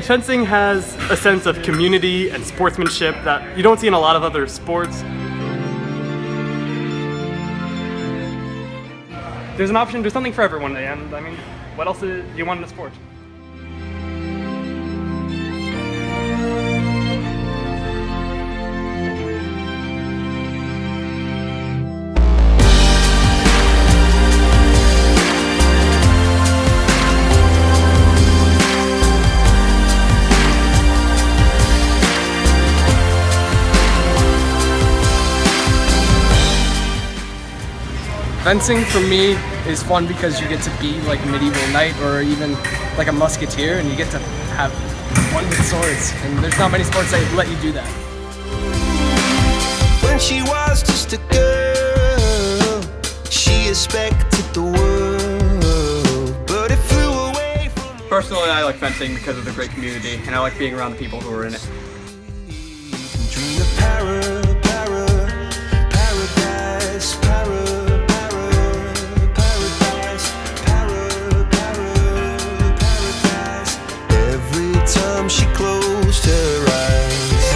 Fencing has a sense of community and sportsmanship that you don't see in a lot of other sports. There's an option, there's something for everyone, and I mean, what else do you want in a sport? Fencing for me is fun because you get to be like a medieval knight or even like a musketeer, and you get to have fun with swords, and there's not many sports that let you do that. When she was just a girl, she expected the world, but it flew away from her. Personally, I like fencing because of the great community, and I like being around the people who are in it. Dream of paradise, paradise. She closed her eyes.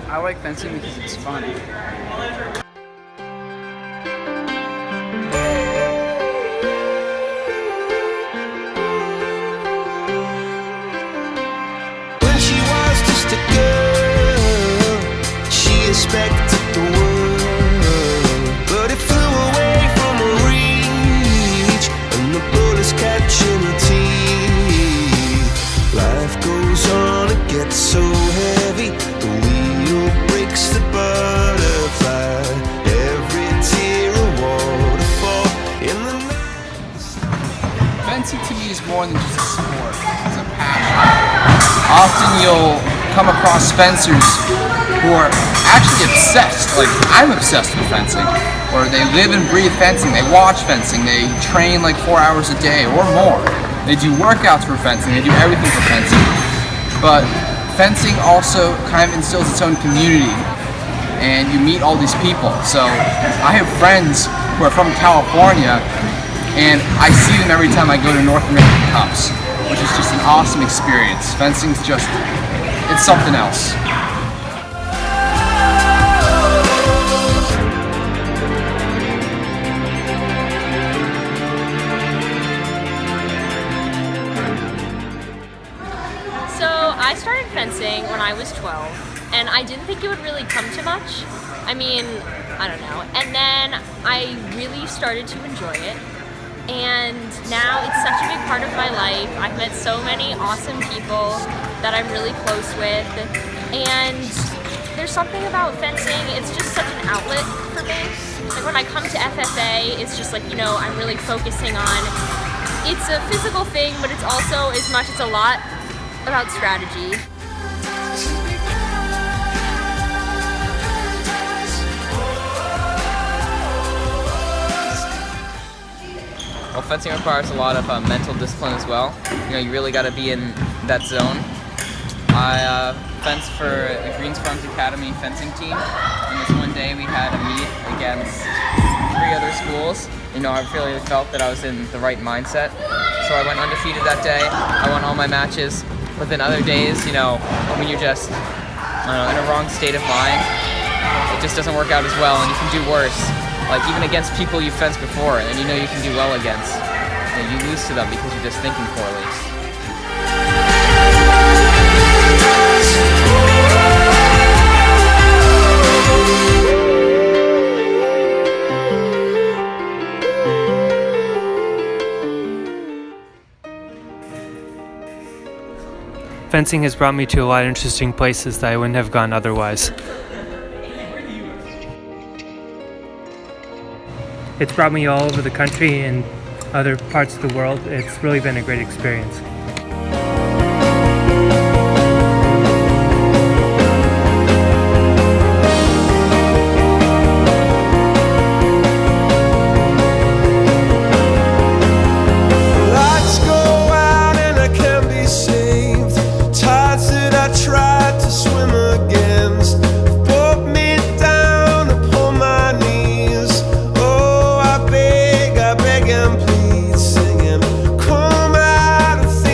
I like fencing because it's fun. When she was just a girl, she expected the world, but it flew away from her reach, and the bullets catching her teeth. Life goes on, it gets so heavy, the wheel breaks the butterfly, every tear a waterfall in the night. Fencing to me is more than just a sport, it's a passion. Often you'll come across fencers who are actually obsessed, like I'm obsessed with fencing, or they live and breathe fencing, they watch fencing, they train like 4 hours a day or more. They do workouts for fencing, they do everything for fencing. But fencing also kind of instills its own community, and you meet all these people. So I have friends who are from California, and I see them every time I go to North American Cups, which is just an awesome experience. Fencing's just, it's something else. I started fencing when I was 12, and I didn't think it would really come to much. I mean, I don't know. And then I really started to enjoy it, and now it's such a big part of my life. I've met so many awesome people that I'm really close with, and there's something about fencing, it's just such an outlet for me. Like when I come to FFA, it's just like, you know, I'm really focusing on, it's a physical thing, but it's also, as much, it's a lot about strategy. Well, fencing requires a lot of mental discipline as well. You know, you really got to be in that zone. I fenced for the Greens Farms Academy fencing team, and this one day we had a meet against 3 other schools. You know, I really felt that I was in the right mindset, so I went undefeated that day. I won all my matches. But then other days, you know, when you're just, I don't know, in a wrong state of mind, it just doesn't work out as well, and you can do worse. Like even against people you fenced before, and you know you can do well against, you lose to them because you're just thinking poorly. Fencing has brought me to a lot of interesting places that I wouldn't have gone otherwise. It's brought me all over the country and other parts of the world. It's really been a great experience. Please singing, come out and think.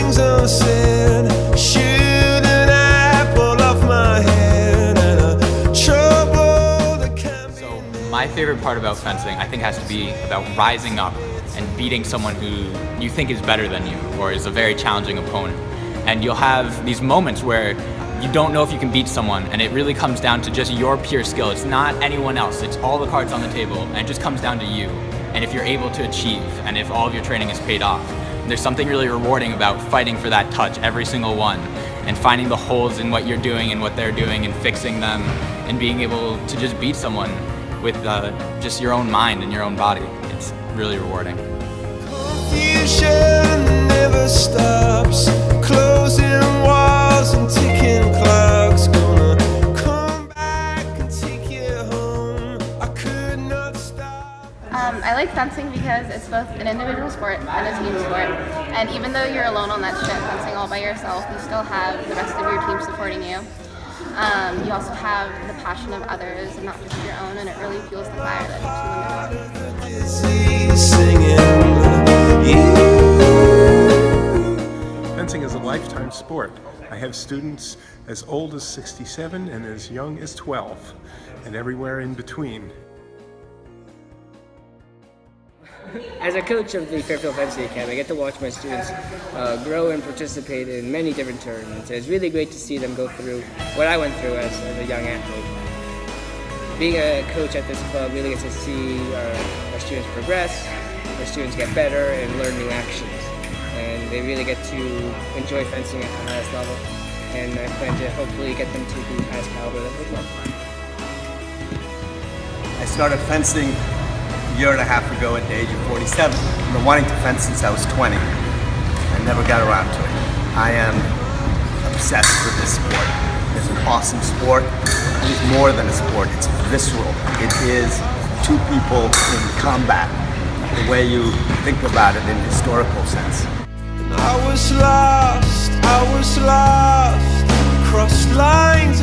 favorite part about fencing, I think, has to be about rising up and beating someone who you think is better than you or is a very challenging opponent. And you'll have these moments where you don't know if you can beat someone, and it really comes down to just your pure skill. It's not anyone else, it's all the cards on the table, and it just comes down to you. And if you're able to achieve, and if all of your training is paid off, there's something really rewarding about fighting for that touch, every single one, and finding the holes in what you're doing and what they're doing and fixing them, and being able to just beat someone with just your own mind and your own body. It's really rewarding. Confusion never stops, closing walls and ticking clocks. Gonna come back and take you home. I could not stop. I like fencing because it's both an individual sport and a team sport. And even though you're alone on that ship fencing all by yourself, you still have the rest of your team supporting you. You also have the passion of others and not just your own, and it really fuels the fire that keeps you in the Fencing is a lifetime sport. I have students as old as 67 and as young as 12, and everywhere in between. As a coach of the Fairfield Fencing Academy, I get to watch my students grow and participate in many different tournaments. It's really great to see them go through what I went through as a young athlete. Being a coach at this club really gets to see our students progress, our students get better and learn new actions. And they really get to enjoy fencing at the highest level. And I plan to hopefully get them to the highest caliber that they can. I started fencing a year and a half ago at the age of 47. I've been wanting to fence since I was 20. I never got around to it. I am obsessed with this sport. It's an awesome sport. It is more than a sport. It's visceral. It is two people in combat, the way you think about it in a historical sense. I was lost, crossed lines